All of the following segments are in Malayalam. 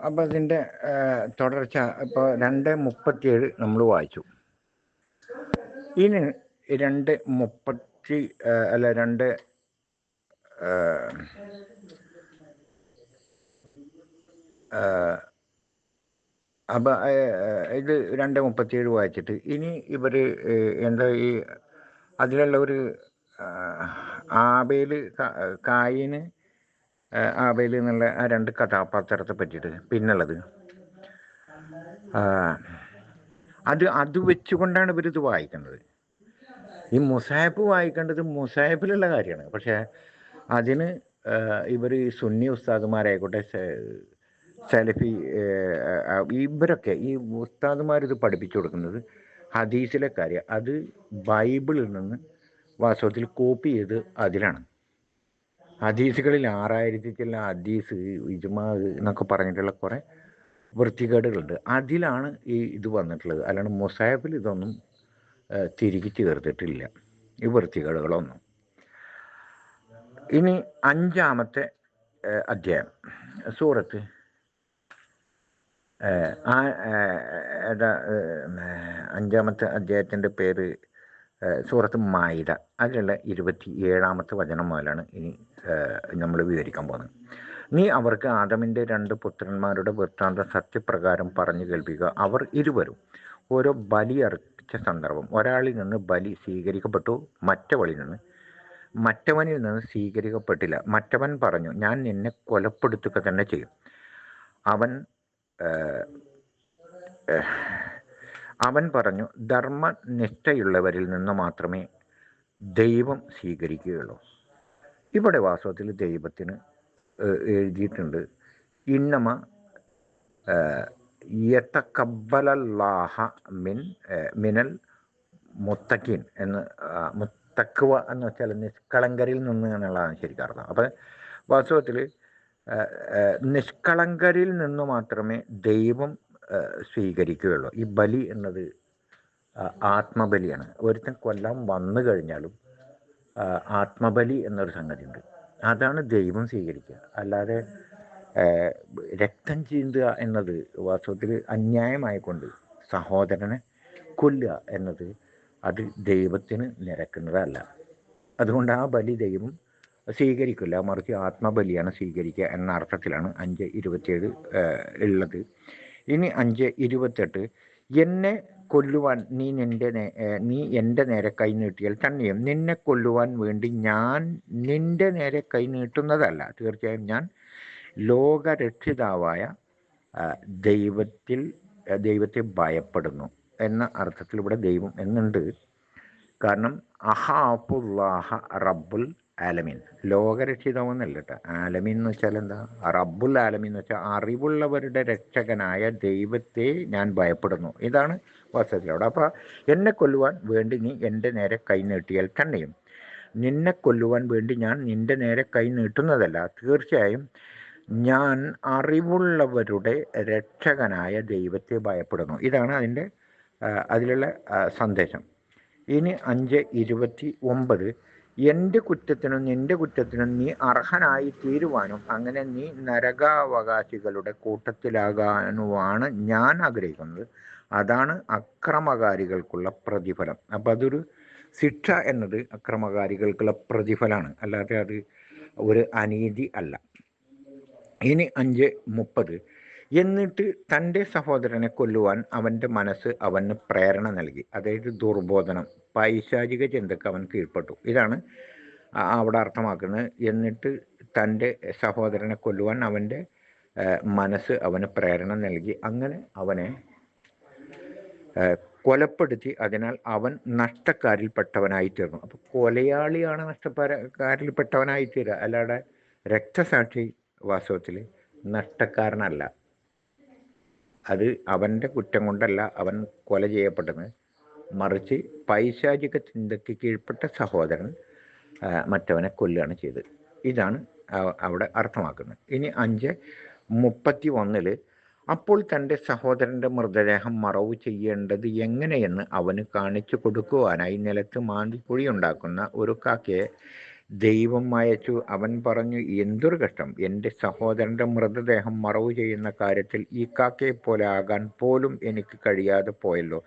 അപ്പം ഇതിൻ്റെ തുടർച്ച ഇപ്പോൾ 2:37 നമ്മൾ വായിച്ചു. ഇനി 2:30 അല്ല 2 അപ്പം ഇത് 2:37 വായിച്ചിട്ട് ഇനി ഇവർ എന്താ ഈ അതിലുള്ള ഒരു ആബേൽ കായിന് ആബേൽ എന്നുള്ള ആ 2 കഥാപാത്രത്തെ പറ്റിയിട്ട് പിന്നുള്ളത് അത് വെച്ചുകൊണ്ടാണ് ഇവരിത് വായിക്കുന്നത്. ഈ മുസാഹിഫ് വായിക്കേണ്ടത് മുസാഹിഫിലുള്ള കാര്യമാണ്. പക്ഷേ അതിന് ഇവർ സുന്നി ഉസ്താദുമാരായിക്കോട്ടെ, സലഫി, ഇവരൊക്കെ ഈ ഉസ്താദുമാരിത് പഠിപ്പിച്ചു കൊടുക്കുന്നത് ഹദീസിലെ കാര്യം അത് ബൈബിളിൽ നിന്ന് വാസ്തവത്തിൽ കോപ്പി ചെയ്ത് അതിലാണ്. ഹദീസുകളിൽ 6000 ചില ഹദീസ്, ഇജ്മാ എന്നൊക്കെ പറഞ്ഞിട്ടുള്ള കുറേ വൃത്തികേടുകളുണ്ട്. അതിലാണ് ഈ ഇത് വന്നിട്ടുള്ളത്. അല്ലാണ്ട് മുസാഹിഫിൽ ഇതൊന്നും തിരികെ ചേർത്തിട്ടില്ല, ഈ വൃത്തികേടുകളൊന്നും. ഇനി 5-ാമത്തെ അധ്യായം സൂറത്ത് ഏതാ 5-ാമത്തെ അധ്യായത്തിൻ്റെ പേര് സൂറത്ത് മായിദ. അതിലുള്ള 27-ാമത്തെ വചനം മുതലാണ് ഇനി നമ്മൾ വിവരിക്കാൻ പോകുന്നത്. നീ അവർക്ക് ആദമിൻ്റെ 2 പുത്രന്മാരുടെ വൃത്താന്തം സത്യപ്രകാരം പറഞ്ഞു കേൾപ്പിക്കുക. അവർ ഇരുവരും ഓരോ ബലി അർപ്പിച്ച സന്ദർഭം ഒരാളിൽ നിന്ന് ബലി സ്വീകരിക്കപ്പെട്ടു, മറ്റവനിൽ നിന്ന് സ്വീകരിക്കപ്പെട്ടില്ല. മറ്റവൻ പറഞ്ഞു, ഞാൻ നിന്നെ കൊലപ്പെടുത്തുക തന്നെ ചെയ്യും. അവൻ പറഞ്ഞു, ധർമ്മനിഷ്ഠയുള്ളവരിൽ നിന്ന് മാത്രമേ ദൈവം സ്വീകരിക്കുകയുള്ളൂ. ഇവിടെ വാസ്തവത്തിൽ ദൈവത്തിന് എഴുതിയിട്ടുണ്ട്, ഇന്നമ യതഖബ്ബലല്ലാഹ മിനൽ മുത്തഖീൻ എന്ന്. തഖ്വ എന്ന് വെച്ചാൽ നിഷ്കളങ്കരിൽ നിന്ന് എന്നുള്ളതാണ് ശരിക്കർത്ഥം. അപ്പം വാസ്തവത്തിൽ നിഷ്കളങ്കരിൽ നിന്ന് മാത്രമേ ദൈവം സ്വീകരിക്കുകയുള്ളൂ. ഈ ബലി എന്നത് ആത്മബലിയാണ്. ഒരുത്തൻ കൊല്ലാൻ വന്നു കഴിഞ്ഞാലും ആത്മബലി എന്നൊരു സംഗതി ഉണ്ട്, അതാണ് ദൈവം സ്വീകരിക്കുക. അല്ലാതെ രക്തം ചീന്തുക എന്നത് വാസ്തവത്തിൽ അന്യായമായിക്കൊണ്ട് സഹോദരനെ കൊല്ലുക എന്നത് അത് ദൈവത്തിന് നിരക്കുന്നതല്ല. അതുകൊണ്ട് ആ ബലി ദൈവം സ്വീകരിക്കില്ല, മറിച്ച് ആത്മബലിയാണ് സ്വീകരിക്കുക എന്ന അർത്ഥത്തിലാണ് 5:27 ഉള്ളത്. ഇനി 5:28, എന്നെ കൊല്ലുവാൻ നീ എൻ്റെ നേരെ കൈ നീട്ടിയാൽ തന്നെയും നിന്നെ കൊല്ലുവാൻ വേണ്ടി ഞാൻ നിൻ്റെ നേരെ കൈ നീട്ടുന്നതല്ല. തീർച്ചയായും ഞാൻ ലോകരക്ഷിതാവായ ദൈവത്തെ ഭയപ്പെടുന്നു എന്ന അർത്ഥത്തിൽ ഇവിടെ ദൈവം എന്നുണ്ട്. കാരണം അഹാഫുല്ലാഹ റബ്ബുൽ ആലമീൻ, ലോകരക്ഷിതാവെന്നല്ല കേട്ടോ. ആലമീൻ എന്ന് വെച്ചാൽ എന്താ? റബ്ബുൽ ആലമീൻ എന്ന് വെച്ചാൽ അറിവുള്ളവരുടെ രക്ഷകനായ ദൈവത്തെ ഞാൻ ഭയപ്പെടുന്നു. ഇതാണ് വാസ്തവത്തിൽ അവിടെ. അപ്പോൾ എന്നെ കൊല്ലുവാൻ വേണ്ടി നീ എൻ്റെ നേരെ കൈ നീട്ടിയാൽ തന്നെയും നിന്നെ കൊല്ലുവാൻ വേണ്ടി ഞാൻ നിൻ്റെ നേരെ കൈ നീട്ടുന്നതല്ല. തീർച്ചയായും ഞാൻ അറിവുള്ളവരുടെ രക്ഷകനായ ദൈവത്തെ ഭയപ്പെടുന്നു. ഇതാണ് അതിലുള്ള സന്ദേശം. ഇനി 5:29, എൻ്റെ കുറ്റത്തിനും നിൻ്റെ കുറ്റത്തിനും നീ അർഹനായി തീരുവാനും അങ്ങനെ നീ നരകാവകാശികളുടെ കൂട്ടത്തിലാകാനുമാണ് ഞാൻ ആഗ്രഹിക്കുന്നത്. അതാണ് അക്രമകാരികൾക്കുള്ള പ്രതിഫലം. അപ്പം അതൊരു ശിക്ഷ എന്നത് അക്രമകാരികൾക്കുള്ള പ്രതിഫലമാണ്, അല്ലാതെ അത് ഒരു അനീതി അല്ല. ഇനി 5:30, എന്നിട്ട് തൻ്റെ സഹോദരനെ കൊല്ലുവാൻ അവൻ്റെ മനസ്സ് അവന് പ്രേരണ നൽകി. അതായത് ദുർബോധനം, പൈശാചിക ചിന്തക്ക് അവൻ കീഴ്പ്പെട്ടു. ഇതാണ് അവിടെ അർത്ഥമാക്കുന്നത്. എന്നിട്ട് തൻ്റെ സഹോദരനെ കൊല്ലുവാൻ അവൻ്റെ മനസ്സ് അവന് പ്രേരണ നൽകി, അങ്ങനെ അവനെ കൊലപ്പെടുത്തി. അതിനാൽ അവൻ നഷ്ടക്കാരിൽപ്പെട്ടവനായി തീർന്നു. അപ്പോൾ കൊലയാളിയാണ് നഷ്ടക്കാരിൽപ്പെട്ടവനായി തീരുക, അല്ലാതെ രക്തസാക്ഷി വാസ്തവത്തിൽ നഷ്ടക്കാരനല്ല. അത് അവൻ്റെ കുറ്റം കൊണ്ടല്ല അവൻ കൊല ചെയ്യപ്പെട്ടത്, മറിച്ച് പൈശാചിക ചിന്തയ്ക്ക് കീഴ്പ്പെട്ട സഹോദരൻ മറ്റവനെ കൊല്ലുകയാണ് ചെയ്തത്. ഇതാണ് അവിടെ അർത്ഥമാക്കുന്നത്. ഇനി 5:31, അപ്പോൾ തൻ്റെ സഹോദരൻ്റെ മൃതദേഹം മറവ് ചെയ്യേണ്ടത് എങ്ങനെയെന്ന് അവന് കാണിച്ചു കൊടുക്കുവാനായി നിലത്ത് മാന്തി കുഴിയുണ്ടാക്കുന്ന ഒരു കാക്കയെ ദൈവം അയച്ചു. അവൻ പറഞ്ഞു, എന്തൊരു കഷ്ടം, എൻ്റെ സഹോദരൻ്റെ മൃതദേഹം മറവു ചെയ്യുന്ന കാര്യത്തിൽ ഈ കാക്കയെപ്പോലെ ആകാൻ പോലും എനിക്ക് കഴിയാതെ പോയല്ലോ.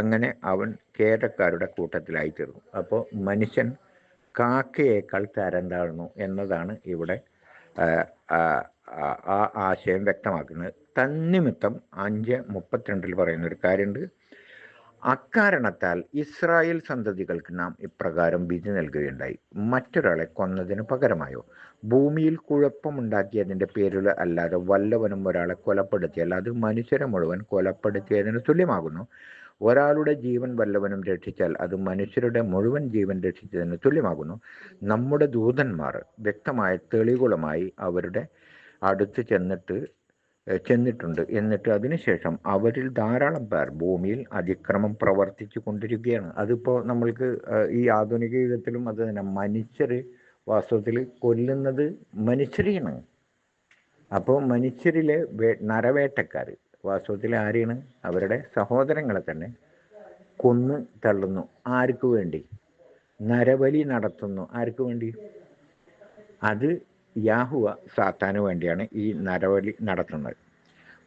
അങ്ങനെ അവൻ ഖേദക്കാരുടെ കൂട്ടത്തിലായിത്തീർന്നു. അപ്പോൾ മനുഷ്യൻ കാക്കയേക്കാൾ തരം താഴ്ന്നു എന്നതാണ് ഇവിടെ ആ ആശയം വ്യക്തമാക്കുന്നത്. തന്നിമിത്തം 5:32 പറയുന്ന ഒരു കാര്യമുണ്ട്. അക്കാരണത്താൽ ഇസ്രായേൽ സന്തതികൾക്ക് നാം ഇപ്രകാരം വിധി നൽകുകയുണ്ടായി, മറ്റൊരാളെ കൊന്നതിന് പകരമായോ ഭൂമിയിൽ കുഴപ്പമുണ്ടാക്കിയതിൻ്റെ പേരിൽ അല്ലാതെ വല്ലവനും ഒരാളെ കൊലപ്പെടുത്തിയാൽ അത് മനുഷ്യരെ മുഴുവൻ കൊലപ്പെടുത്തിയതിന് തുല്യമാകുന്നു. ഒരാളുടെ ജീവൻ വല്ലവനും രക്ഷിച്ചാൽ അത് മനുഷ്യരുടെ മുഴുവൻ ജീവൻ രക്ഷിച്ചതിന് തുല്യമാകുന്നു. നമ്മുടെ ദൂതന്മാർ വ്യക്തമായ തെളിവുകളുമായി അവരുടെ അടുത്ത് ചെന്നിട്ടുണ്ട്. എന്നിട്ട് അതിനുശേഷം അവരിൽ ധാരാളം പേർ ഭൂമിയിൽ അതിക്രമം പ്രവർത്തിച്ചു കൊണ്ടിരിക്കുകയാണ്. അതിപ്പോൾ നമ്മൾക്ക് ഈ ആധുനിക യുഗത്തിലും അത് തന്നെ. മനുഷ്യർ വാസ്തവത്തിൽ കൊല്ലുന്നത് മനുഷ്യരെയാണ്. അപ്പോൾ മനുഷ്യരിലെ നരവേട്ടക്കാർ വാസ്തവത്തിൽ ആരെയാണ്? അവരുടെ സഹോദരങ്ങളെ തന്നെ കൊന്ന് തള്ളുന്നു. ആർക്ക് വേണ്ടി? നരബലി നടത്തുന്നു. ആർക്ക് വേണ്ടി? അത് യാഹുവ സാത്താന് വേണ്ടിയാണ് ഈ നരബലി നടത്തുന്നത്.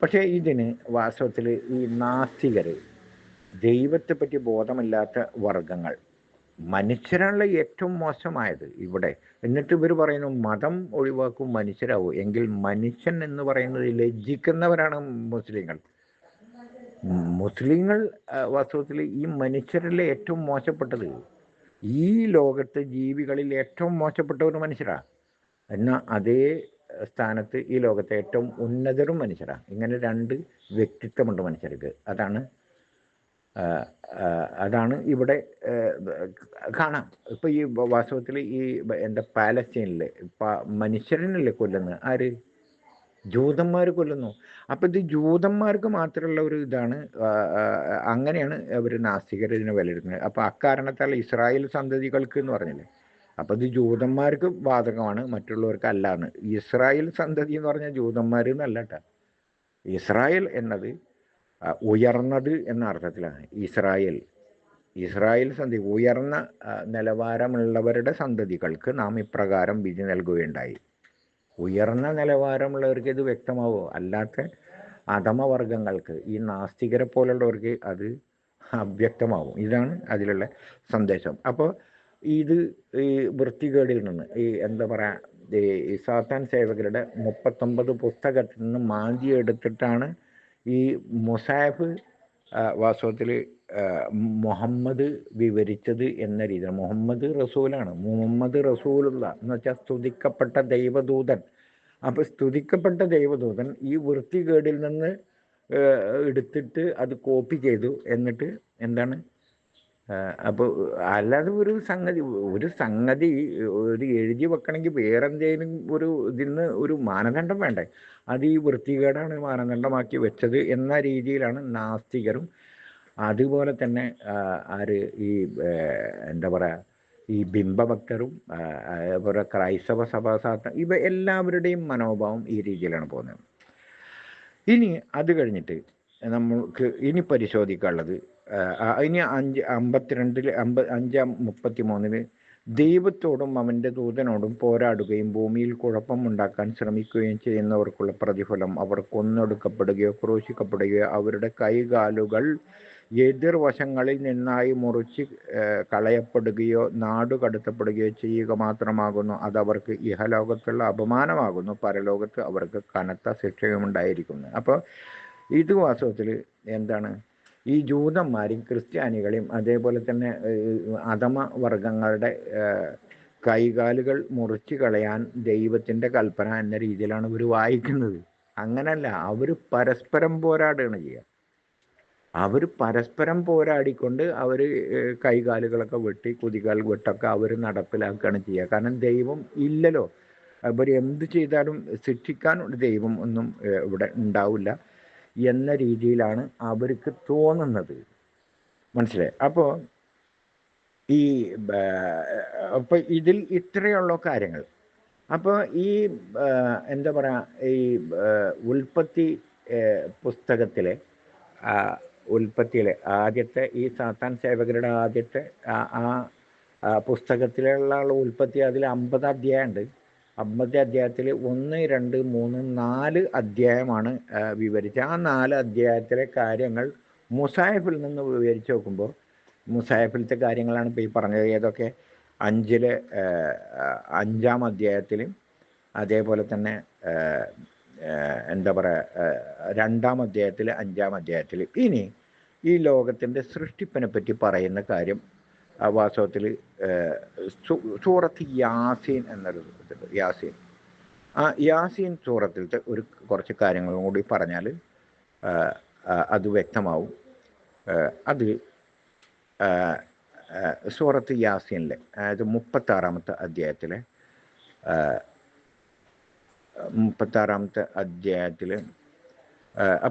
പക്ഷേ ഇതിന് വാസ്തവത്തിൽ ഈ നാസ്തികർ, ദൈവത്തെപ്പറ്റി ബോധമില്ലാത്ത വർഗങ്ങൾ, മനുഷ്യരാണല്ലോ ഏറ്റവും മോശമായത് ഇവിടെ. എന്നിട്ട് ഇവർ പറയുന്നു മതം ഒഴിവാക്കും മനുഷ്യരാവും. എങ്കിൽ മനുഷ്യൻ എന്ന് പറയുന്നത് ലജ്ജിക്കുന്നവരാണ് മുസ്ലിങ്ങൾ. മുസ്ലിങ്ങൾ വാസ്തവത്തിൽ ഈ മനുഷ്യരിലെ ഏറ്റവും മോശപ്പെട്ടത്, ഈ ലോകത്തെ ജീവികളിൽ ഏറ്റവും മോശപ്പെട്ട ഒരു മനുഷ്യരാണ്. എന്നാൽ അതേ സ്ഥാനത്ത് ഈ ലോകത്തെ ഏറ്റവും ഉന്നതരും മനുഷ്യരാണ്. ഇങ്ങനെ രണ്ട് വ്യക്തിത്വമുണ്ട് മനുഷ്യർക്ക്. അതാണ് ഇവിടെ കാണാം. ഇപ്പം ഈ വാസ്തവത്തിൽ ഈ എന്താ പാലസ്തീനിൽ മനുഷ്യരനല്ലേ കൊല്ലുന്നത്? ആര്? ജൂതന്മാർ കൊല്ലുന്നു. അപ്പം ഇത് ജൂതന്മാർക്ക് മാത്രമുള്ള ഒരു ഇതാണ്. അങ്ങനെയാണ് അവർ നാസ്തികർ ഇതിനെ വിലയിരുത്തുന്നത്. അപ്പം അക്കാരണത്താൽ ഇസ്രായേൽ സന്തതികൾക്ക് എന്ന് പറഞ്ഞില്ലേ, അപ്പം ഇത് ജൂതന്മാർക്ക് ബാധകമാണ്, മറ്റുള്ളവർക്ക് അല്ലാന്ന്. ഇസ്രായേൽ സന്തതി എന്ന് പറഞ്ഞാൽ ജൂതന്മാർ എന്നല്ല കേട്ടോ. ഇസ്രായേൽ എന്നത് ഉയർന്നത് എന്ന അർത്ഥത്തിലാണ്. ഇസ്രായേൽ സന്തതി, ഉയർന്ന നിലവാരമുള്ളവരുടെ സന്തതികൾക്ക് നാം ഇപ്രകാരം വിധി നൽകുകയുണ്ടായി. ഉയർന്ന നിലവാരമുള്ളവർക്ക് ഇത് വ്യക്തമാവോ? അല്ലാത്ത അധമവർഗങ്ങൾക്ക്, ഈ നാസ്തികരെ പോലുള്ളവർക്ക് അത് അവ്യക്തമാവും. ഇതാണ് അതിലുള്ള സന്ദേശം. അപ്പോൾ ഇത് ഈ വൃത്തികേടിൽ നിന്ന്, ഈ എന്താ പറയുക, ഈ സാത്താൻ സേവകരുടെ 39 പുസ്തകത്തിൽ നിന്ന് മാന്തിയെടുത്തിട്ടാണ് ഈ മുസാഫ് വാസ്തവത്തിൽ മുഹമ്മദ് വിവരിച്ചത് എന്ന രീതിയിൽ. മുഹമ്മദ് റസൂലാണ്. മുഹമ്മദ് റസൂലുള്ള എന്ന് വെച്ചാൽ സ്തുതിക്കപ്പെട്ട ദൈവദൂതൻ. അപ്പോൾ സ്തുതിക്കപ്പെട്ട ദൈവദൂതൻ ഈ വൃത്തികേടിൽ നിന്ന് എടുത്തിട്ട് അത് കോപ്പി ചെയ്തു. എന്നിട്ട് എന്താണ്? അപ്പോൾ അല്ലാതെ ഒരു സംഗതി ഒരു എഴുതി വെക്കണമെങ്കിൽ വേറെ എന്തെങ്കിലും ഒരു ഇതിന് ഒരു മാനദണ്ഡം വേണ്ടേ? അത് ഈ വൃത്തികേടാണ് മാനദണ്ഡമാക്കി വെച്ചത് എന്ന രീതിയിലാണ് നാസ്തികരും അതുപോലെ തന്നെ ഈ എന്താ പറയുക, ഈ ബിംബഭക്തരും അതുപോലെ ക്രൈസ്തവ സഭാസാത്ത എല്ലാവരുടെയും മനോഭാവം ഈ രീതിയിലാണ് പോകുന്നത്. ഇനി അത് കഴിഞ്ഞിട്ട് നമ്മൾക്ക് ഇനി പരിശോധിക്കാനുള്ളത് ഇനി 5:33 ദൈവത്തോടും അവൻ്റെ ദൂതനോടും പോരാടുകയും ഭൂമിയിൽ കുഴപ്പമുണ്ടാക്കാൻ ശ്രമിക്കുകയും ചെയ്യുന്നവർക്കുള്ള പ്രതിഫലം അവർ കൊന്നൊടുക്കപ്പെടുകയോ ക്രൂശിക്കപ്പെടുകയോ അവരുടെ കൈകാലുകൾ എതിർവശങ്ങളിൽ നിന്നായി മുറിച്ച് കളയപ്പെടുകയോ നാടുകടത്തപ്പെടുകയോ ചെയ്യുക മാത്രമാകുന്നു. അതവർക്ക് ഇഹലോകത്തുള്ള അപമാനമാകുന്നു, പരലോകത്ത് അവർക്ക് കനത്ത ശിക്ഷയുമുണ്ടായിരിക്കുന്നു. അപ്പോൾ ഇത് വാസ്തവത്തിൽ എന്താണ്? ഈ ജൂതന്മാരെയും ക്രിസ്ത്യാനികളെയും അതേപോലെ തന്നെ അധമ വർഗങ്ങളുടെ കൈകാലുകൾ മുറിച്ച് കളയാൻ ദൈവത്തിൻ്റെ കൽപ്പന എന്ന രീതിയിലാണ് ഇവർ വായിക്കുന്നത്. അങ്ങനല്ല, അവർ പരസ്പരം പോരാടുകയാണ് ചെയ്യുക. അവർ പരസ്പരം പോരാടിക്കൊണ്ട് അവർ കൈകാലുകളൊക്കെ വെട്ടി കുതികാൽ വെട്ടൊക്കെ അവർ നടപ്പിലാക്കുകയാണ് ചെയ്യുക. കാരണം ദൈവം ഇല്ലല്ലോ. അവർ എന്ത് ചെയ്താലും ശിക്ഷിക്കാൻ ദൈവം ഒന്നും ഇവിടെ ഉണ്ടാവില്ല എന്ന രീതിയിലാണ് അവർക്ക് തോന്നുന്നത്. മനസ്സിലായി? അപ്പോൾ ഇതിൽ ഇത്രയുള്ള കാര്യങ്ങൾ. അപ്പോൾ ഈ എന്താ പറയുക, ഈ ഉൽപ്പത്തി പുസ്തകത്തിലെ ഉൽപ്പത്തിയിലെ ആദ്യത്തെ ഈ സാത്താൻ സേവകരുടെ ആദ്യത്തെ പുസ്തകത്തിലുള്ള ഉൽപ്പത്തി അതിൽ 50 അധ്യായമുണ്ട്. 50 അധ്യായത്തിൽ 1, 2, 3, 4 അധ്യായമാണ് വിവരിച്ചത്. ആ 4 അധ്യായത്തിലെ കാര്യങ്ങൾ മുസാഹിഫിൽ നിന്ന് വിവരിച്ച് നോക്കുമ്പോൾ മുസാഹിഫിലത്തെ കാര്യങ്ങളാണ് ഇപ്പോൾ ഈ പറഞ്ഞത്. ഏതൊക്കെ? 5-ാം അധ്യായത്തിലും അതേപോലെ തന്നെ എന്താ പറയുക 2-ാം അധ്യായത്തിൽ 5-ാം അധ്യായത്തിൽ. ഇനി ഈ ലോകത്തിൻ്റെ സൃഷ്ടിപ്പിനെ പറ്റി പറയുന്ന കാര്യം വാസ്തവത്തിൽ സൂറത്ത് യാസീൻ എന്നൊരു യാസീൻ, ആ യാസീൻ സൂറത്തിലത്തെ കുറച്ച് കാര്യങ്ങളും കൂടി പറഞ്ഞാൽ അത് വ്യക്തമാവും. അത് സൂറത്ത് യാസീനിലെ അതായത് 36-ാമത്തെ അധ്യായത്തിലെ 36-ാമത്തെ അധ്യായത്തിൽ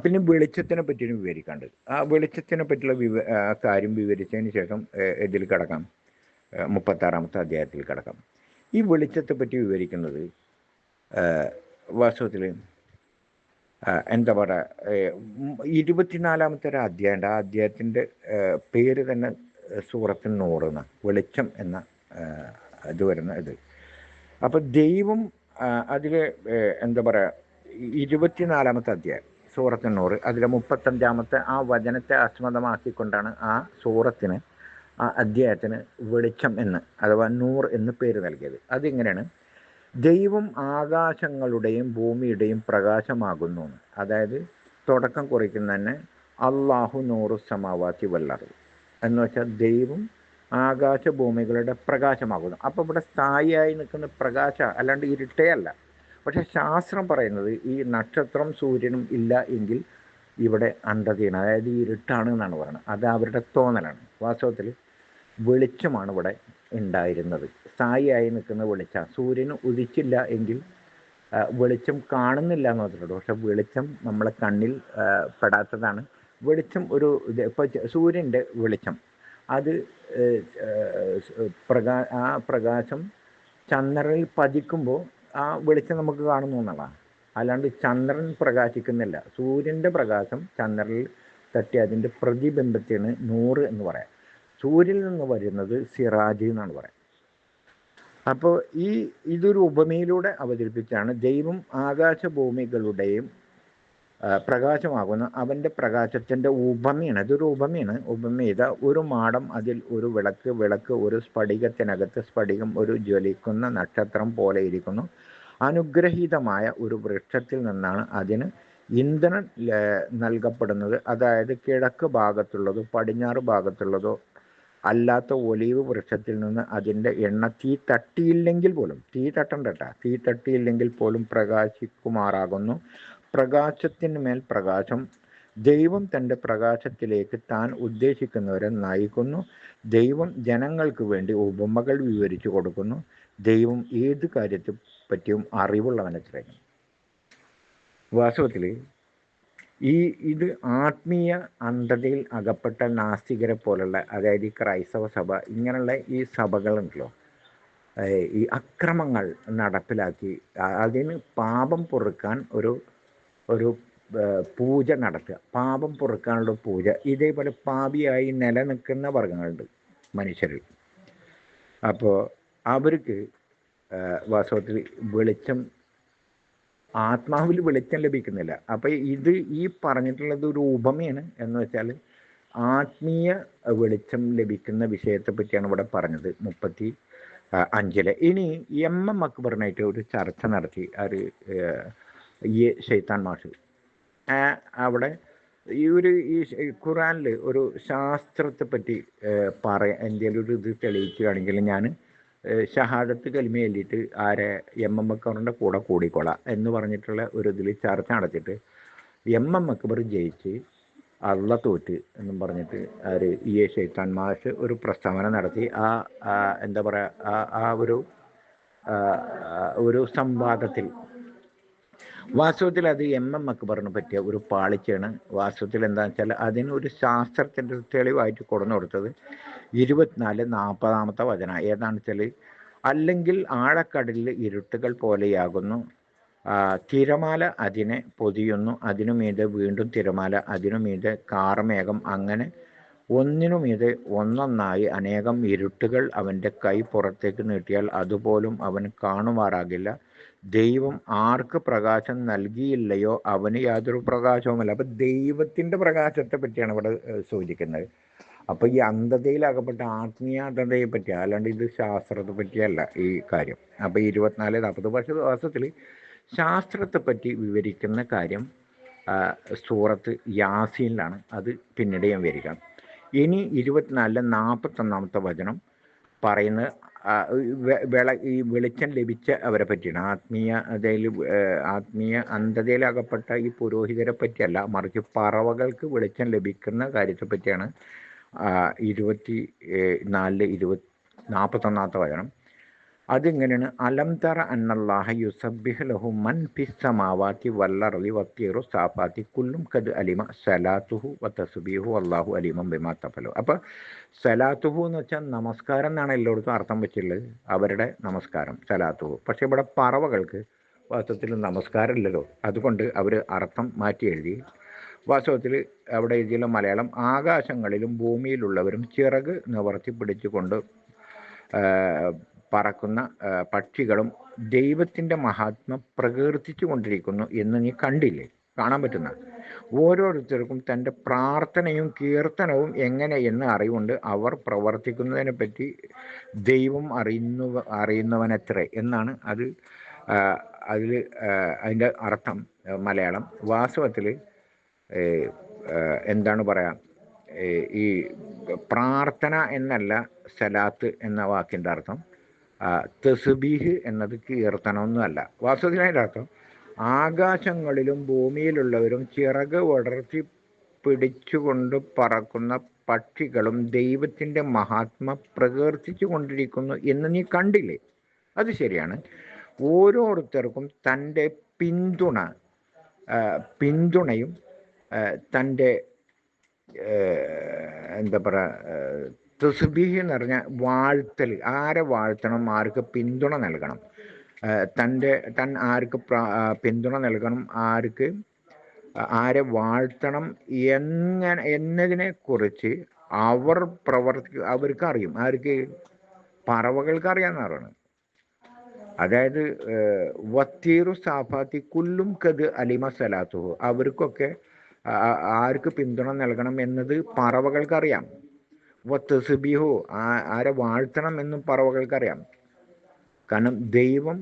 പിന്നെ വെളിച്ചത്തിനെ പറ്റി വിവരിക്കാണ്ട്. ആ വെളിച്ചത്തിനെ പറ്റിയുള്ള കാര്യം വിവരിച്ചതിന് ശേഷം ഇതിൽ കിടക്കാം, 36-ാമത്തെ അധ്യായത്തിൽ കിടക്കാം. ഈ വെളിച്ചത്തെ പറ്റി വിവരിക്കുന്നത് വാസ്തവത്തിൽ എന്താ പറയുക 24-ാമത്തെ ഒരു അധ്യായമുണ്ട്. ആ അധ്യായത്തിൻ്റെ പേര് തന്നെ സൂറത്തുൻ നൂർ എന്ന, വെളിച്ചം എന്ന ഇത് വരുന്ന ഇത്. അപ്പോൾ ദൈവം അതിൽ എന്താ പറയുക 24-ാമത്തെ അധ്യായം സൂറത്തുൻ നൂർ, അതിലെ 35-ാമത്തെ ആ വചനത്തെ ആസ്പദമാക്കിക്കൊണ്ടാണ് ആ സൂറത്തിന്, ആ അധ്യായത്തിന് വെളിച്ചം എന്ന് അഥവാ നൂർ എന്ന് പേര് നൽകിയത്. അതിങ്ങനെയാണ്: ദൈവം ആകാശങ്ങളുടെയും ഭൂമിയുടെയും പ്രകാശമാകുന്നു. അതായത് തുടക്കം കുറിക്കുന്ന തന്നെ അള്ളാഹു നൂറു സമാവാത്തി വല്ലർ എന്ന് വെച്ചാൽ ദൈവം ആകാശഭൂമികളുടെ പ്രകാശമാകുന്നു. അപ്പോൾ ഇവിടെ സ്ഥായിയായി നിൽക്കുന്ന പ്രകാശ, അല്ലാണ്ട് ഇരുട്ടേ അല്ല. പക്ഷെ ശാസ്ത്രം പറയുന്നത് ഈ നക്ഷത്രം സൂര്യനും ഇല്ല എങ്കിൽ ഇവിടെ അന്ധതയാണ്, അതായത് ഇരുട്ടാണ് എന്നാണ് പറയുന്നത്. അത് അവരുടെ തോന്നലാണ്. വാസ്തവത്തിൽ വെളിച്ചമാണ് ഇവിടെ ഉണ്ടായിരുന്നത്, സ്ഥായിയായി നിൽക്കുന്ന വെളിച്ചം. സൂര്യന് ഉദിച്ചില്ല എങ്കിൽ വെളിച്ചം കാണുന്നില്ല എന്ന് പറഞ്ഞിട്ടുള്ളൂ. പക്ഷെ വെളിച്ചം നമ്മളെ കണ്ണിൽ പെടാത്തതാണ്. വെളിച്ചം ഒരു ഇപ്പോൾ സൂര്യൻ്റെ വെളിച്ചം അത് ആ പ്രകാശം ചന്ദ്രനിൽ പതിക്കുമ്പോൾ ആ വെളിച്ചം നമുക്ക് കാണുന്നു എന്നുള്ളതാണ്. അല്ലാണ്ട് ചന്ദ്രൻ പ്രകാശിക്കുന്നില്ല. സൂര്യൻ്റെ പ്രകാശം ചന്ദ്രനിൽ തട്ടി അതിൻ്റെ പ്രതിബിംബത്തിന് നൂറ് എന്ന് പറയാം. സൂര്യനിൽ നിന്ന് വരുന്നത് സിറാജ് എന്നാണ് പറയാം. അപ്പോൾ ഇതൊരു ഉപമയിലൂടെ അവതരിപ്പിച്ചാണ് ദൈവം ആകാശഭൂമികളുടെയും പ്രകാശമാകുന്ന അവൻ്റെ പ്രകാശത്തിൻ്റെ ഉപമയാണ്. ഇതൊരു ഉപമയാണ്. ഉപമ ചെയ്ത ഒരു മാടം, അതിൽ ഒരു വിളക്ക് ഒരു സ്ഫടികത്തിനകത്ത് സ്ഫടികം ഒരു ജ്വലിക്കുന്ന നക്ഷത്രം പോലെ ഇരിക്കുന്നു. അനുഗ്രഹീതമായ ഒരു വൃക്ഷത്തിൽ നിന്നാണ് അതിന് ഇന്ധനം നൽകപ്പെടുന്നത്. അതായത് കിഴക്ക് ഭാഗത്തുള്ളതോ പടിഞ്ഞാറ് ഭാഗത്തുള്ളതോ അല്ലാത്ത ഒലീവ് വൃക്ഷത്തിൽ നിന്ന് അതിൻ്റെ എണ്ണ തീ തട്ടിയില്ലെങ്കിൽ പോലും പ്രകാശിക്കുമാറാകുന്നു. പ്രകാശത്തിന് മേൽ പ്രകാശം. ദൈവം തൻ്റെ പ്രകാശത്തിലേക്ക് താൻ ഉദ്ദേശിക്കുന്നവരെ നയിക്കുന്നു. ദൈവം ജനങ്ങൾക്ക് വേണ്ടി ഉപമകൾ വിവരിച്ചു കൊടുക്കുന്നു. ദൈവം ഏത് കാര്യത്തെ പറ്റിയും അറിവുള്ളവനത്രേ. വാസ്തവത്തിൽ ഇത് ആത്മീയ അന്ധതയിൽ അകപ്പെട്ട നാസ്തികരെ പോലുള്ള, അതായത് ഈ ക്രൈസ്തവ സഭ ഇങ്ങനെയുള്ള ഈ സഭകളുണ്ടല്ലോ, ഈ അക്രമങ്ങൾ നടപ്പിലാക്കി അതിന് പാപം പൊറുക്കാൻ ഒരു പൂജ നടത്തുക, പാപം പൊറുക്കാനുള്ള പൂജ. ഇതേപോലെ പാപിയായി നിലനിൽക്കുന്ന വർഗങ്ങളുണ്ട് മനുഷ്യരിൽ. അപ്പോൾ അവർക്ക് വാസ്തവത്തിൽ വെളിച്ചം, ആത്മാവിൽ വെളിച്ചം ലഭിക്കുന്നില്ല. അപ്പോൾ ഈ പറഞ്ഞിട്ടുള്ളത് ഒരു ഉപമയാണ്. എന്ന് വെച്ചാൽ ആത്മീയ വെളിച്ചം ലഭിക്കുന്ന വിഷയത്തെ പറ്റിയാണ് ഇവിടെ പറഞ്ഞത് 35. ഇനി MM അക്ബറിനായിട്ട് ഒരു ചർച്ച നടത്തി ഈ ഷെയ്ത്താൻ മാഷ്. അവിടെ ഈ ഖുറാനിൽ ഒരു ശാസ്ത്രത്തെ പറ്റി എന്തെങ്കിലും ഒരു ഇത് തെളിയിക്കുകയാണെങ്കിൽ ഞാൻ ഷഹാദത്ത് കലിമ ചൊല്ലിയിട്ട് MM അക്ബറിൻ്റെ കൂടെ കൂടിക്കൊള്ളാം എന്ന് പറഞ്ഞിട്ടുള്ള ഒരു ഇതിൽ ചർച്ച നടത്തിയിട്ട് MM അക്ബർ ജയിച്ച് അള്ള തോറ്റ് എന്നും പറഞ്ഞിട്ട് ഈ ഷെയ്ത്താൻ മാഷ് ഒരു പ്രസ്താവന നടത്തി. എന്താ പറയുക, ആ ഒരു സംവാദത്തിൽ വാസ്തവത്തിൽ അത് MM അക്ബറിന് പറ്റിയ ഒരു പാളിച്ചയാണ്. വാസ്തവത്തിൽ എന്താണെന്ന് വെച്ചാൽ അതിനൊരു ശാസ്ത്രത്തിൻ്റെ തെളിവായിട്ട് കൊടുന്നു കൊടുത്തത് 24-40 വചന. ഏതാണെന്ന് വെച്ചാൽ, അല്ലെങ്കിൽ ആഴക്കടലിൽ ഇരുട്ടുകൾ പോലെയാകുന്നു, തിരമാല അതിനെ പൊതിയുന്നു, അതിനുമീതെ വീണ്ടും തിരമാല, അതിനുമീതെ കാർമേഘം, അങ്ങനെ ഒന്നിനും ഇത് ഒന്നൊന്നായി അനേകം ഇരുട്ടുകൾ അവൻ്റെ കൈ പുറത്തേക്ക് നീട്ടിയാൽ അതുപോലും അവൻ കാണുമാറാകില്ല. ദൈവം ആർക്ക് പ്രകാശം നൽകിയില്ലയോ അവന് യാതൊരു പ്രകാശവുമില്ല. അപ്പം ദൈവത്തിൻ്റെ പ്രകാശത്തെ പറ്റിയാണ് ഇവിടെ സൂചിക്കുന്നത്. അപ്പോൾ ഈ അന്ധതയിലകപ്പെട്ട ആത്മീയതയെ പറ്റി, അല്ലാണ്ട് ഇത് ശാസ്ത്രത്തെ പറ്റിയല്ല ഈ കാര്യം. അപ്പോൾ 24-40 വർഷത്തിൽ ശാസ്ത്രത്തെ പറ്റി വിവരിക്കുന്ന കാര്യം സൂറത്ത് യാസീനിലാണ്. അത് പിന്നീട് ഞാൻ വരിക. ഇനി 24-41 വചനം പറയുന്നത് ഈ വെളിച്ചം ലഭിച്ച അവരെ പറ്റിയാണ്. ആത്മീയ അന്ധതയിലകപ്പെട്ട ഈ പുരോഹിതരെ പറ്റിയല്ല, മറിച്ച് പറവകൾക്ക് വെളിച്ചം ലഭിക്കുന്ന കാര്യത്തെ പറ്റിയാണ് 41 വചനം. അതിങ്ങനെയാണ്: അലം തറ അന്നല്ലാഹ യുസബ്ബിഹു ലഹു മൻ ഫിസ് സമാവാതി വല്ലർളി വത്തീറു സാഫാത്തി കുല്ലും ഖദ് അലിമ സലാത്തുഹു വതസ്ബീഹു അല്ലാഹു അലീമൻ ബിമാ തഫലു. അപ്പോൾ സലാത്തുഹു എന്ന് വെച്ചാൽ നമസ്കാരം എന്നാണ് എല്ലായിടത്തും അർത്ഥം വെച്ചിട്ടുള്ളത്, അവരുടെ നമസ്കാരം സലാത്തുഹു. പക്ഷെ ഇവിടെ പറവകൾക്ക് വാസ്തവത്തിൽ നമസ്കാരം ഇല്ലല്ലോ, അതുകൊണ്ട് അവർ അർത്ഥം മാറ്റി എഴുതി. വാസ്തവത്തിൽ അവിടെ എഴുതിയുള്ള മലയാളം: ആകാശങ്ങളിലും ഭൂമിയിലുള്ളവരും ചിറക് നിവർത്തി പിടിച്ചുകൊണ്ട് പറക്കുന്ന പക്ഷികളും ദൈവത്തിൻ്റെ മഹാത്മ്യം പ്രകീർത്തിച്ചു കൊണ്ടിരിക്കുന്നു എന്ന് നീ കണ്ടില്ലേ? കാണാൻ പറ്റുന്ന ഓരോരുത്തർക്കും തൻ്റെ പ്രാർത്ഥനയും കീർത്തനവും എങ്ങനെയെന്ന് അറിവുണ്ട്. അവർ പ്രവർത്തിക്കുന്നതിനെ പറ്റി ദൈവം അറിയുന്നവനത്രേ എന്നാണ് അതിൻ്റെ അർത്ഥം മലയാളം. വാസ്തവത്തിൽ എന്താണ് പറയുക, ഈ പ്രാർത്ഥന എന്നല്ല സലാത്ത് എന്ന വാക്കിൻ്റെ അർത്ഥം. തസ്ബീഹ് എന്നത് കീർത്തനമൊന്നുമല്ല. വാസ്തവത്തിൽ അതിൻ്റെ അർത്ഥം ആകാശങ്ങളിലും ഭൂമിയിലുള്ളവരും ചിറക് വളർത്തി പിടിച്ചുകൊണ്ട് പറക്കുന്ന പക്ഷികളും ദൈവത്തിൻ്റെ മഹാത്മ പ്രകീർത്തിച്ചു കൊണ്ടിരിക്കുന്നു എന്ന് നീ കണ്ടില്ലേ? അത് ശരിയാണ്. ഓരോരുത്തർക്കും തൻ്റെ പിന്തുണയും തൻ്റെ എന്താ പറയുക, തസ്ബീഹ് എന്ന് പറഞ്ഞാൽ വാഴ്ത്തൽ. ആരെ വാഴ്ത്തണം, ആർക്ക് പിന്തുണ നൽകണം, ആർക്ക് പിന്തുണ നൽകണം, ആരെ വാഴ്ത്തണം എന്നതിനെക്കുറിച്ച് അവർക്ക് അറിയും. ആർക്ക്? പറവകൾക്ക് അറിയാമെന്ന് പറയുന്നത്. അതായത് വത്തീറു സാഫാത്തി കുല്ലും കത് അലിമ സലാത്തുഹു, അവർക്കൊക്കെ ആർക്ക് പിന്തുണ നൽകണം എന്നത് പറവകൾക്കറിയാം. വത്തസ്ബീഹു, ആരെ വാഴ്ത്തണം എന്നും പറവകൾക്കറിയാം. കാരണം ദൈവം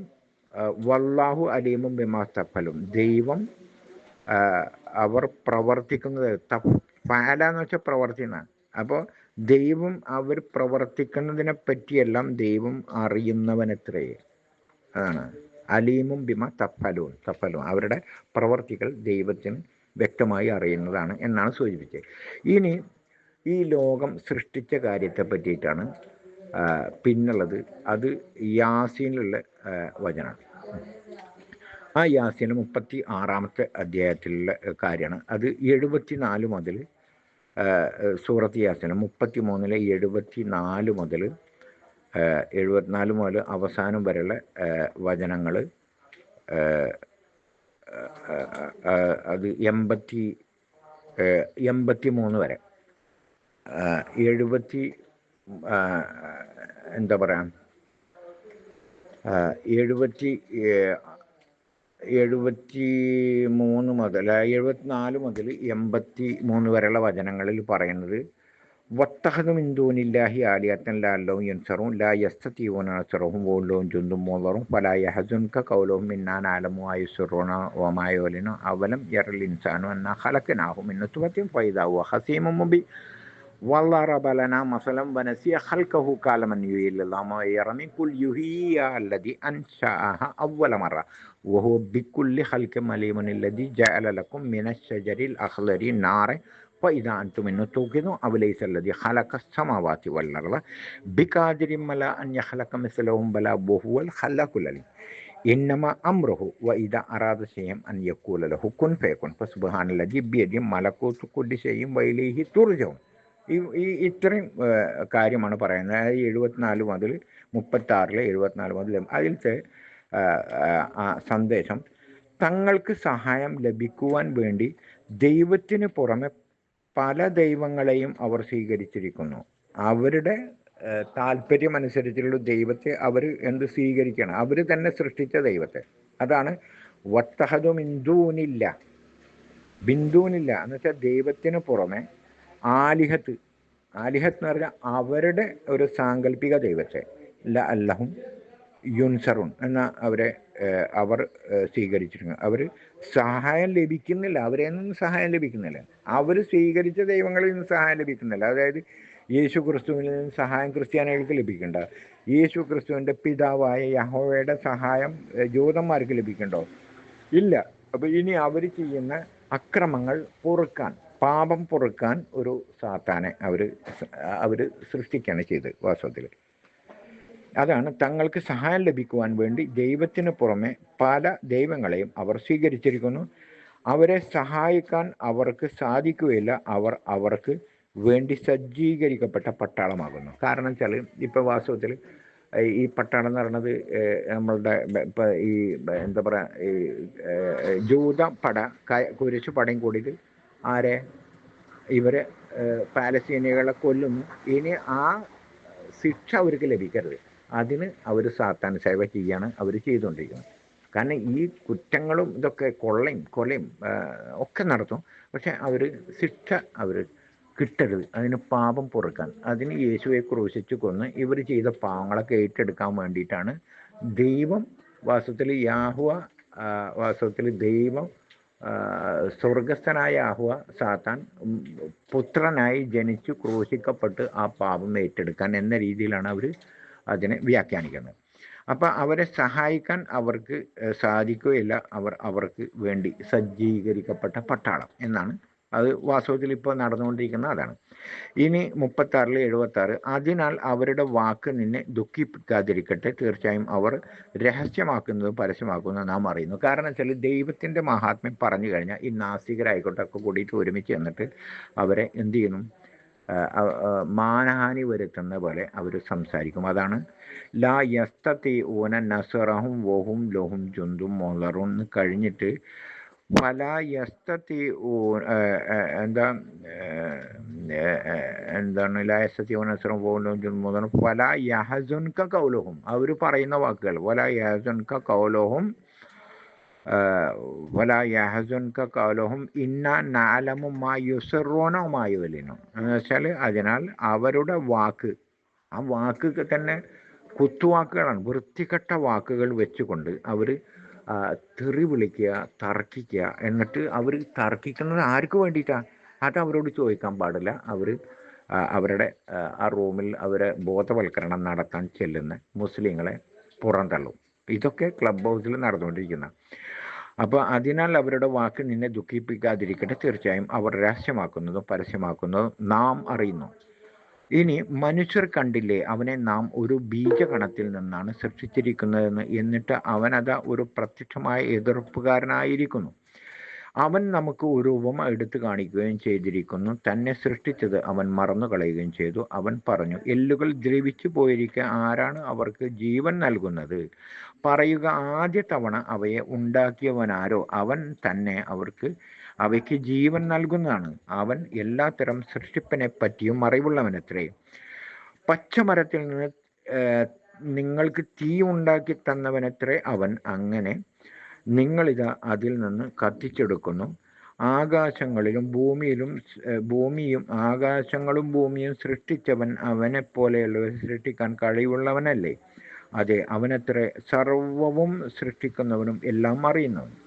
വല്ലാഹു അലീമും ബിമാ തഫലും, ദൈവം അവർ പ്രവർത്തിക്കുന്നത്, ഫഅല എന്ന് വെച്ചാൽ പ്രവർത്തിക്കുന്ന. അപ്പോൾ ദൈവം അവർ പ്രവർത്തിക്കുന്നതിനെ പറ്റിയെല്ലാം ദൈവം അറിയുന്നവനത്രേ. അതാണ് അലീമും ബിമ തഫലും. അവരുടെ പ്രവർത്തികൾ ദൈവത്തിന് വ്യക്തമായി അറിയുന്നതാണ് എന്നാണ് സൂചിപ്പിച്ചത്. ഇനി ഈ ലോകം സൃഷ്ടിച്ച കാര്യത്തെ പറ്റിയിട്ടാണ് പിന്നുള്ളത്. അത് യാസീനിലുള്ള വചനമാണ്. ആ യാസീൻ 36 അധ്യായത്തിലുള്ള കാര്യമാണ്. അത് 74 മുതൽ സൂറത്ത് യാസീൻ 33 74 മുതൽ 74 മുതൽ അവസാനം വരെയുള്ള വചനങ്ങൾ. അത് 83 വരെ 70 എന്താ പറയുക 73 മുതൽ 74 മുതൽ 83 വരെയുള്ള വചനങ്ങളിൽ പറയുന്നത്: വത്തഹദു മിൻ ദൂനില്ലാഹി ആലിഹത്തൻ ലഅല്ലഹും യൻസറൂൻ ലാ യസ്തതിഊന നസ്റഹും വഹും ജുന്ദും മുഹ്ദറൂൻ ഫലാ യഹ്സുൻക ഖൗലുഹും ഇന്നാ നഅലമു മാ യുസിറൂന വമാ യുഅ്ലിനൂൻ അവലം യറൽ ഇൻസാനു അന്നാ ഖലഖനാഹു മിൻ നുത്ഫത്തിൻ ഫഇദാ ഹുവ ഖസീമുൻ മുബീൻ വളറബ ലനാ മസലൻ വനസിയ ഖൽഖഹു ഖാല മൻ യുഹ്യില്ലാഹു മാ യറമി ഖുൽ യുഹ്യിയ അല്ലദി അൻശഅഹ അവ്വല മറ വഹുവ ബികുല്ലി ഖൽഖിൻ അലീമുൻ അല്ലദി ജഅല ലക്കും മിനശ് ശജരിൽ അഖ്ളരി നാറൻ ഫഇദാ അൻതും മിൻഹു തൂഖിദൂൻ അവലൈസ അല്ലദി ഖലഖസ് സമാവാതി വൽ അർള ബിഖാദിരിൻ അലാ അൻ യഖ്ലഖ മിസ്ലഹും ബലാ വഹുവൽ ഖലാഖുൽ അലീം ഇന്നമാ അംറുഹു വഇദാ അറാദ ശൈഅൻ അൻ യഖൂല ലഹു കുൻ ഫയകുൻ ഫസുബ്ഹാനല്ലദി ബിയദിഹി മലകൂതു കുല്ലി ശൈഇൻ വഇലൈഹി തുർജഊൻ. ഇത്രയും കാര്യമാണ് പറയുന്നത്. 74 മുതൽ 36 74 മുതൽ അതിലത്തെ സന്ദേശം: തങ്ങൾക്ക് സഹായം ലഭിക്കുവാൻ വേണ്ടി ദൈവത്തിന് പുറമെ പല ദൈവങ്ങളെയും അവർ സ്വീകരിച്ചിരിക്കുന്നു. അവരുടെ താല്പര്യമനുസരിച്ചുള്ള ദൈവത്തെ അവർ എന്ത് സ്വീകരിക്കണം? അവർ തന്നെ സൃഷ്ടിച്ച ദൈവത്തെ. അതാണ് വത്തഹദു മിൻദൂനില്ല, ബിന്ദൂനില്ല എന്ന് വെച്ചാൽ ദൈവത്തിന് പുറമെ ആലിഹത്ത്. ആലിഹത്ത് എന്ന് പറഞ്ഞാൽ അവരുടെ ഒരു സാങ്കല്പിക ദൈവത്തെ ല അല്ലഹും യുൻസറുൻ എന്ന അവർ സ്വീകരിച്ചിരിക്കുന്നു. അവർ സഹായം ലഭിക്കുന്നില്ല, അവരെ നിന്നും സഹായം ലഭിക്കുന്നില്ല. അവർ സ്വീകരിച്ച ദൈവങ്ങളിൽ നിന്ന് സഹായം ലഭിക്കുന്നില്ല. അതായത് യേശു ക്രിസ്തുവിൽ നിന്ന് സഹായം ക്രിസ്ത്യാനികൾക്ക് ലഭിക്കണ്ട. യേശു ക്രിസ്തുവിൻ്റെ പിതാവായ യഹോവയുടെ സഹായം ജൂതന്മാർക്ക് ലഭിക്കണ്ടോ? ഇല്ല. അപ്പോൾ ഇനി അവർ ചെയ്യുന്ന അക്രമങ്ങൾ പൊറുക്കാൻ, പാപം പൊറുക്കാൻ ഒരു സാത്താനെ അവർ സൃഷ്ടിക്കുകയാണ് ചെയ്തത് വാസ്തവത്തിൽ. അതാണ് തങ്ങൾക്ക് സഹായം ലഭിക്കുവാൻ വേണ്ടി ദൈവത്തിന് പുറമെ പല ദൈവങ്ങളെയും അവർ സ്വീകരിച്ചിരിക്കുന്നു. അവരെ സഹായിക്കാൻ അവർക്ക് സാധിക്കുകയില്ല. അവർക്ക് വേണ്ടി സജ്ജീകരിക്കപ്പെട്ട പട്ടാളമാകുന്നു. കാരണം വെച്ചാൽ ഇപ്പോൾ വാസ്തവത്തിൽ ഈ പട്ടാളം എന്ന് പറയുന്നത് നമ്മളുടെ ഇപ്പം ഈ എന്താ പറയുക, ഈ ജൂത പട കുരിശു പടയും കൂടിയിട്ട് ആരെ ഇവരെ പാലസ്തീനികളെ കൊല്ലുന്നു. ഇനി ആ ശിക്ഷ അവർക്ക് ലഭിക്കരുത്. അതിന് അവർ സാത്താൻ സേവ ചെയ്യാണ് അവർ ചെയ്തുകൊണ്ടിരിക്കുന്നത്. കാരണം ഈ കുറ്റങ്ങളും ഇതൊക്കെ കൊലയും ഒക്കെ നടത്തും. പക്ഷെ അവർ ശിക്ഷ അവർ കിട്ടരുത്. അതിന് പാപം പൊറുക്കാൻ, അതിന് യേശുവെ ക്രൂശിച്ച് കൊന്ന് ഇവർ ചെയ്ത പാവങ്ങളൊക്കെ ഏറ്റെടുക്കാൻ വേണ്ടിയിട്ടാണ് ദൈവം വാസ്തവത്തിൽ ദൈവം സ്വർഗസ്ഥനായ യാഹുവ സാത്താൻ പുത്രനായി ജനിച്ചു ക്രൂശിക്കപ്പെട്ട് ആ പാപം ഏറ്റെടുക്കാൻ എന്ന രീതിയിലാണ് അവർ അതിനെ വ്യാഖ്യാനിക്കുന്നത്. അപ്പം അവരെ സഹായിക്കാൻ അവർക്ക് സാധിക്കുകയില്ല. അവർക്ക് വേണ്ടി സജ്ജീകരിക്കപ്പെട്ട പട്ടാളം എന്നാണ് അത് വാസ്തവത്തിൽ ഇപ്പോൾ നടന്നുകൊണ്ടിരിക്കുന്ന അതാണ്. ഇനി 36 76 അതിനാൽ അവരുടെ വാക്ക് നിന്നെ ദുഃഖിപ്പിക്കാതിരിക്കട്ടെ, തീർച്ചയായും അവർ രഹസ്യമാക്കുന്നതും പരസ്യമാക്കുന്നതും നാം അറിയുന്നു. കാരണം വെച്ചാൽ ദൈവത്തിൻ്റെ മഹാത്മ്യം പറഞ്ഞു കഴിഞ്ഞാൽ ഈ നാസ്തികരായിക്കോട്ടെ ഒക്കെ കൂടിയിട്ട് ഒരുമിച്ച് എന്നിട്ട് അവരെ എന്ത് ചെയ്യുന്നു, മാനഹാനി വരുത്തുന്ന പോലെ അവർ സംസാരിക്കും. അതാണ് ലാ യസ്തത്തി ഊന നസറഹും വോഹും ലോഹും ജുന്തും മോലറും കഴിഞ്ഞിട്ട് ഫല യസ്തത്തി എന്താണ് ലായസ്തത്തി ഊനസറും വോഹും ലോഹും ജുന്തും മോലറും ഫല യഹസുൻക കൗലഹും, അവർ പറയുന്ന വാക്കുകൾ വല യഹസുൻക കൗലഹും വല യഹസുൻക കൗലഹും ഇന്ന നാലമു മാ യുസറോനോ മായുവലിനോ എന്ന് വെച്ചാൽ അതിനാൽ അവരുടെ വാക്ക്, ആ വാക്ക് തന്നെ കുത്തുവാക്കുകളാണ്, വൃത്തികെട്ട വാക്കുകൾ വെച്ചുകൊണ്ട് അവർ തെറി വിളിക്കുക, തർക്കിക്കുക. എന്നിട്ട് അവർ തർക്കിക്കുന്നത് ആർക്ക് വേണ്ടിയിട്ടാണ്? അത് അവരോട് ചോദിക്കാൻ പാടില്ല. അവരുടെ ആ റൂമിൽ അവരെ ബോധവൽക്കരണം നടത്താൻ ചെല്ലുന്ന മുസ്ലിങ്ങളെ പുറന്തള്ളും. ഇതൊക്കെ ക്ലബ് ഹൗസിൽ നടന്നുകൊണ്ടിരിക്കുന്ന. അപ്പോൾ അതിനാൽ അവരുടെ വാക്ക് നിന്നെ ദുഃഖിപ്പിക്കാതിരിക്കട്ടെ, തീർച്ചയായും അവർ രഹസ്യമാക്കുന്നതും പരസ്യമാക്കുന്നതും നാം അറിയുന്നു. ഇനി മനുഷ്യർ കണ്ടില്ലേ അവനെ നാം ഒരു ബീജഗണത്തിൽ നിന്നാണ് സൃഷ്ടിച്ചിരിക്കുന്നതെന്ന്, എന്നിട്ട് അവനത് ഒരു പ്രത്യക്ഷമായ എതിർപ്പുകാരനായിരിക്കുന്നു. അവൻ നമുക്ക് ഒരു ഉപമ എടുത്തു കാണിക്കുകയും ചെയ്തിരിക്കുന്നു. തന്നെ സൃഷ്ടിച്ചത് അവൻ മറന്നു കളയുകയും ചെയ്തു. അവൻ പറഞ്ഞു, എല്ലുകൾ ദ്രവിച്ചു പോയിരിക്കെ ആരാണ് അവർക്ക് ജീവൻ നൽകുന്നത്? പറയുക, ആദ്യ തവണ അവയെ ഉണ്ടാക്കിയവനാരോ അവൻ തന്നെ അവയ്ക്ക് ജീവൻ നൽകുന്നതാണ്. അവൻ എല്ലാത്തരം സൃഷ്ടിപ്പിനെ പറ്റിയും അറിവുള്ളവനത്രേ. പച്ചമരത്തിൽ നിന്ന് നിങ്ങൾക്ക് തീ ഉണ്ടാക്കി തന്നവനത്രേ അവൻ. അങ്ങനെ നിങ്ങളിതാ അതിൽ നിന്ന് കത്തിച്ചെടുക്കുന്നു. ആകാശങ്ങളും ഭൂമിയും സൃഷ്ടിച്ചവൻ അവനെപ്പോലെയുള്ളവരെ സൃഷ്ടിക്കാൻ കഴിവുള്ളവനല്ലേ? അതെ, അവനത്രേ സർവവും സൃഷ്ടിക്കുന്നവനും എല്ലാം അറിയുന്നവനും.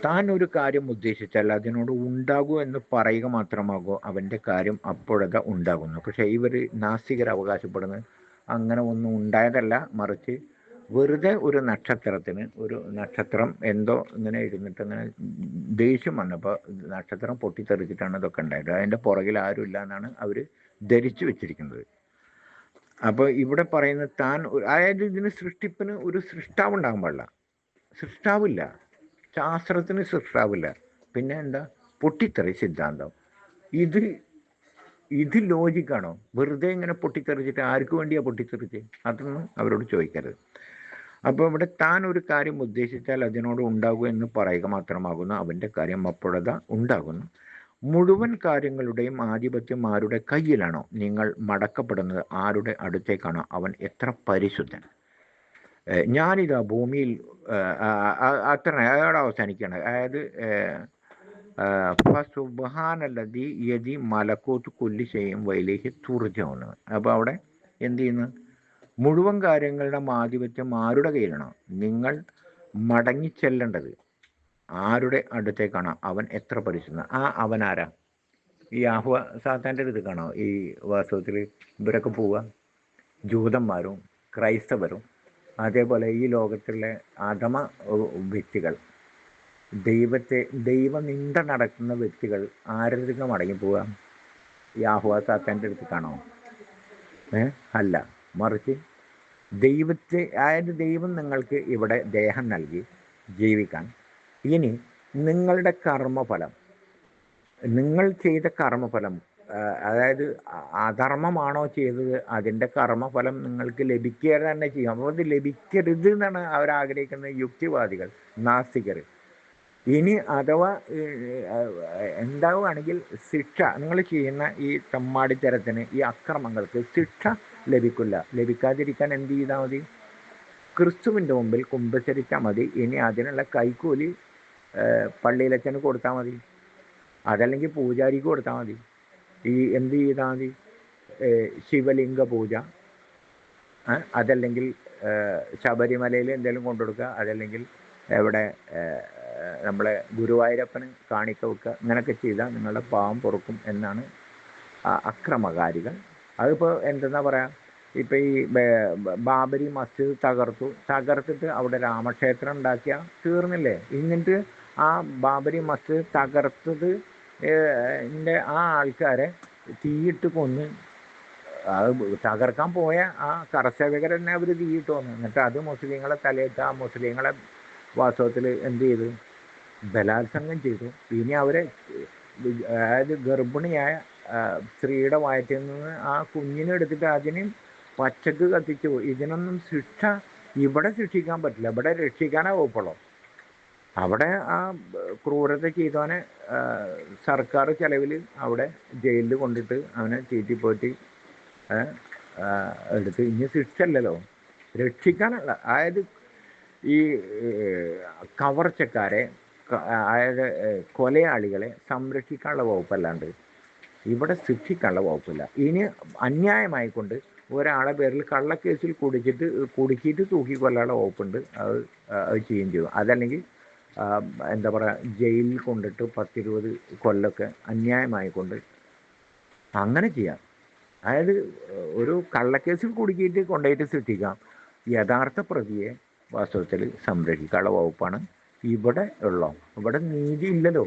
താൻ ഒരു കാര്യം ഉദ്ദേശിച്ചാൽ അതിനോട് ഉണ്ടാകൂ എന്ന് പറയുക മാത്രമാകൂ അവൻ്റെ കാര്യം അപ്പോഴത് ഉണ്ടാകുന്നു. പക്ഷേ ഇവർ നാസ്തികർ അവകാശപ്പെടുന്നത് അങ്ങനെ ഒന്നും ഉണ്ടായതല്ല, മറിച്ച് വെറുതെ ഒരു നക്ഷത്രം എന്തോ ഇങ്ങനെ ഇരുന്നിട്ട് ഇങ്ങനെ ദേഷ്യം വന്നപ്പോൾ നക്ഷത്രം പൊട്ടിത്തെറിച്ചിട്ടാണ് ഇതൊക്കെ ഉണ്ടായത്. അതിൻ്റെ പുറകിൽ ആരുമില്ല എന്നാണ് അവർ ധരിച്ചു വെച്ചിരിക്കുന്നത്. അപ്പോൾ ഇവിടെ പറയുന്നത് അതായത് ഇതിന് സൃഷ്ടിപ്പിന് ഒരു സൃഷ്ടാവ് ഉണ്ടാകാൻ പാടില്ല. സൃഷ്ടാവില്ല, ശാസ്ത്രത്തിന് സൃഷ്ടാവില്ല. പിന്നെ എന്താ? പൊട്ടിത്തെറി സിദ്ധാന്തം. ഇത് ലോജിക്കാണോ? വെറുതെ ഇങ്ങനെ പൊട്ടിത്തെറിച്ചിട്ട് ആർക്ക് വേണ്ടിയാണ് പൊട്ടിത്തെറിച്ച്? അതൊന്നും അവരോട് ചോദിക്കരുത്. അപ്പോൾ ഇവിടെ താൻ ഒരു കാര്യം ഉദ്ദേശിച്ചാൽ അതിനോട് ഉണ്ടാകൂ എന്ന് പറയുക മാത്രമാകുന്നു അവൻ്റെ കാര്യം അപ്പോഴതാ ഉണ്ടാകുന്നു. മുഴുവൻ കാര്യങ്ങളുടെയും ആധിപത്യം ആരുടെ കയ്യിലാണോ നിങ്ങൾ മടക്കപ്പെടുന്നത് ആരുടെ അടുത്തേക്കാണോ അവൻ എത്ര പരിശുദ്ധൻ. ഞാനിതാ ഭൂമിയിൽ അത്ര അയാൾ അവസാനിക്കുകയാണ്. അതായത് ഫസുബ്ഹാനല്ലദീ യദി മലക്കൂത്ത് കുല്ലി ഷൈഇൻ വഇലൈഹി തുർജഊൻ. അപ്പോൾ അവിടെ എന്ത് ചെയ്യുന്നു? മുഴുവൻ കാര്യങ്ങളുടെ ആധിപത്യം ആരുടെ കയ്യിലാണോ നിങ്ങൾ മടങ്ങിച്ചെല്ലേണ്ടത് ആരുടെ അടുത്തേക്കാണോ അവൻ എത്ര പരിശുദ്ധൻ. അവൻ ആരാ? ഈ യാഹ്വ സാത്താൻ്റെ അടുത്തേക്കാണോ ഈ വാസ്തവത്തിൽ ഇവരൊക്കെ പോവുക? ജൂതന്മാരും ക്രൈസ്തവരും അതേപോലെ ഈ ലോകത്തിലെ അധമ വ്യക്തികൾ, ദൈവനിന്ദ നടക്കുന്ന വ്യക്തികൾ ആരുടെ മടങ്ങി പോവുക? യാഹ്വ സാത്താൻ്റെ അടുത്തേക്കാണോ? അല്ല, മറിച്ച് അതായത് ദൈവം നിങ്ങൾക്ക് ഇവിടെ ദേഹം നൽകി ജീവിക്കാൻ. ഇനി നിങ്ങളുടെ കർമ്മഫലം, നിങ്ങൾ ചെയ്ത കർമ്മഫലം, അതായത് അധർമ്മമാണോ ചെയ്തത് അതിൻ്റെ കർമ്മഫലം നിങ്ങൾക്ക് ലഭിക്കുക തന്നെ ചെയ്യും. അപ്പോൾ അത് ലഭിക്കരുത് എന്നാണ് അവരാഗ്രഹിക്കുന്ന യുക്തിവാദികൾ, നാസ്തികർ. ഇനി അഥവാ ഉണ്ടാവുകയാണെങ്കിൽ ശിക്ഷ, നിങ്ങൾ ചെയ്യുന്ന ഈ തമ്മാടിത്തരത്തിന്, ഈ അക്രമങ്ങൾക്ക് ശിക്ഷ ലഭിക്കില്ല. ലഭിക്കാതിരിക്കാൻ എന്ത് ചെയ്താൽ മതി? ക്രിസ്തുവിൻ്റെ മുമ്പിൽ കുമ്പസരിച്ചാൽ മതി. ഇനി അതിനുള്ള കൈക്കൂലി പള്ളിയിലച്ഛന് കൊടുത്താൽ മതി, അതല്ലെങ്കിൽ പൂജാരിക്ക് കൊടുത്താൽ മതി. ഈ എന്ത് ചെയ്താൽ മതി? ശിവലിംഗ പൂജ, അതല്ലെങ്കിൽ ശബരിമലയിൽ എന്തെങ്കിലും കൊണ്ടുകൊടുക്കുക, അതല്ലെങ്കിൽ എവിടെ നമ്മളെ ഗുരുവായൂരപ്പന് കാണിക്ക വെക്കുക. ഇങ്ങനെയൊക്കെ ചെയ്താൽ നിങ്ങളുടെ പാവം പൊറുക്കും എന്നാണ് അക്രമകാരികൾ. അതിപ്പോൾ എന്തെന്നാ പറയുക, ഇപ്പം ഈ ബാബരി മസ്ജിദ് തകർത്തിട്ട് അവിടെ രാമക്ഷേത്രം ഉണ്ടാക്കിയ തീർന്നില്ലേ? എന്നിട്ട് ആ ബാബരി മസ്ജിദ് തകർത്തത് ആ ആൾക്കാരെ തീയിട്ട് കൊന്ന്, അത് തകർക്കാൻ പോയ ആ കർഷകരെ തന്നെ അവർ തീയിട്ട് വന്നു. എന്നിട്ട് അത് മുസ്ലിങ്ങളെ തലയിട്ട് ആ മുസ്ലിങ്ങളെ വാസ്തവത്തിൽ എന്ത് ചെയ്തു? ബലാത്സംഗം ചെയ്തു. ഇനി അവരെ, അതായത് ഗർഭിണിയായ സ്ത്രീയുടെ വയറ്റിൽ നിന്ന് ആ കുഞ്ഞിനെ എടുത്തിട്ട് അതിന് പച്ചക്ക് കത്തിച്ചു. ഇതിനൊന്നും ശിക്ഷ ഇവിടെ ശിക്ഷിക്കാൻ പറ്റില്ല. ഇവിടെ രക്ഷിക്കാനേ വകുപ്പുള്ളൂ. അവിടെ ആ ക്രൂരത ചെയ്തവനെ സർക്കാർ ചെലവിൽ അവിടെ ജയിലിൽ കൊണ്ടിട്ട് അവനെ ചീറ്റിപ്പോറ്റി എടുത്ത് ഇനി ശിക്ഷയല്ലല്ലോ, രക്ഷിക്കാനല്ല. അതായത് ഈ കവർച്ചക്കാരെ, അതായത് കൊലയാളികളെ സംരക്ഷിക്കാനുള്ള വകുപ്പല്ലാണ്ട് ഇവിടെ ശിക്ഷിക്കാനുള്ള വകുപ്പില്ല. ഇനി അന്യായമായിക്കൊണ്ട് ഒരാളെ പേരിൽ കള്ളക്കേസിൽ കുടുക്കിയിട്ട് തൂക്കിക്കൊല്ലാനുള്ള വകുപ്പുണ്ട്. അത് ചെയ്യുകയും ചെയ്യും. അതല്ലെങ്കിൽ എന്താ പറയുക, ജയിലിൽ കൊണ്ടിട്ട് 10-20 കൊല്ലമൊക്കെ അന്യായമായിക്കൊണ്ട് അങ്ങനെ ചെയ്യാം. അതായത് ഒരു കള്ളക്കേസിൽ കുടുക്കിയിട്ട് കൊണ്ടുപോയിട്ട് ശിക്ഷിക്കാം. യഥാർത്ഥ പ്രതിയെ വാസ്തവത്തിൽ സംരക്ഷിക്കാനുള്ള വകുപ്പാണ് ഇവിടെ ഉള്ളോ. ഇവിടെ നീതി ഇല്ലല്ലോ.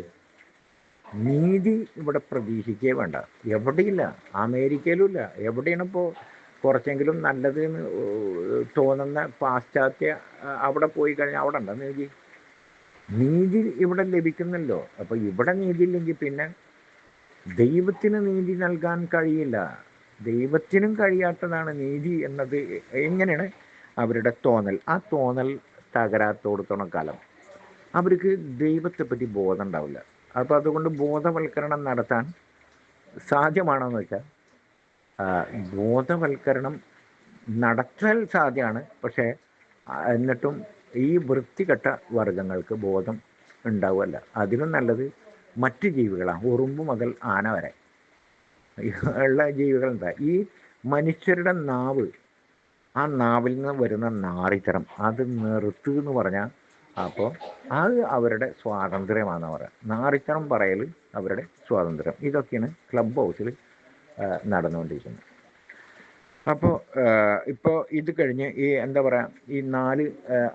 നീതി ഇവിടെ പ്രതീക്ഷിക്കേ വേണ്ട, എവിടെയില്ല. അമേരിക്കയിലും ഇല്ല. എവിടെയാണ് ഇപ്പോൾ കുറച്ചെങ്കിലും നല്ലത് എന്ന് തോന്നുന്ന പാശ്ചാത്യ അവിടെ പോയി കഴിഞ്ഞാൽ അവിടെ ഉണ്ടോ നീതി? നീതി ഇവിടെ ലഭിക്കുന്നല്ലോ. അപ്പോൾ ഇവിടെ നീതി ഇല്ലെങ്കിൽ പിന്നെ ദൈവത്തിന് നീതി നൽകാൻ കഴിയില്ല. ദൈവത്തിനും കഴിയാത്തതാണ് നീതി എന്നത്. എങ്ങനെയാണ് അവരുടെ തോന്നൽ? ആ തോന്നൽ തകരാത്തോടത്തോളം കാലം അവർക്ക് ദൈവത്തെപ്പറ്റി ബോധം ഉണ്ടാവില്ല. അപ്പോൾ അതുകൊണ്ട് ബോധവൽക്കരണം നടത്താൻ സാധ്യമാണോയെന്ന് വെച്ചാൽ ബോധവൽക്കരണം നടത്താൻ സാധ്യമാണ്. പക്ഷേ എന്നിട്ടും ഈ വൃത്തികെട്ട വർഗങ്ങൾക്ക് ബോധം ഉണ്ടാവുമല്ല. അതിനും നല്ലത് മറ്റ് ജീവികളാണ്. ഉറുമ്പ് മുതൽ ആന വരെ ഉള്ള ജീവികളുണ്ട്. ഈ മനുഷ്യരുടെ നാവ്, ആ നാവിൽ നിന്ന് വരുന്ന നാറിത്തരം അത് നിർത്തുക എന്ന് പറഞ്ഞാൽ അപ്പോൾ അത് അവരുടെ സ്വാതന്ത്ര്യമാണെന്ന് പറയാം. നാറിത്തരം പറയൽ അവരുടെ സ്വാതന്ത്ര്യം. ഇതൊക്കെയാണ് ക്ലബ് ഹൗസിൽ നടന്നുകൊണ്ടിരിക്കുന്നത്. അപ്പോൾ ഇപ്പോൾ ഇത് കഴിഞ്ഞ് ഈ എന്താ പറയുക, ഈ 4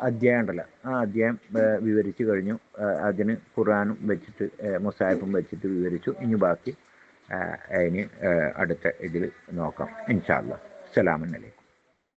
അധ്യായം ഉണ്ടല്ലോ, ആ അധ്യായം വിവരിച്ചു കഴിഞ്ഞു. അതിന് ഖുർആനും വെച്ചിട്ട് മുസാഹിഫും വെച്ചിട്ട് വിവരിച്ചു. ഇനി ബാക്കി ഇനി അടുത്ത ഇതിൽ നോക്കാം ഇൻഷാ അല്ലാഹ്. അസ്സലാമു അലൈക്കും.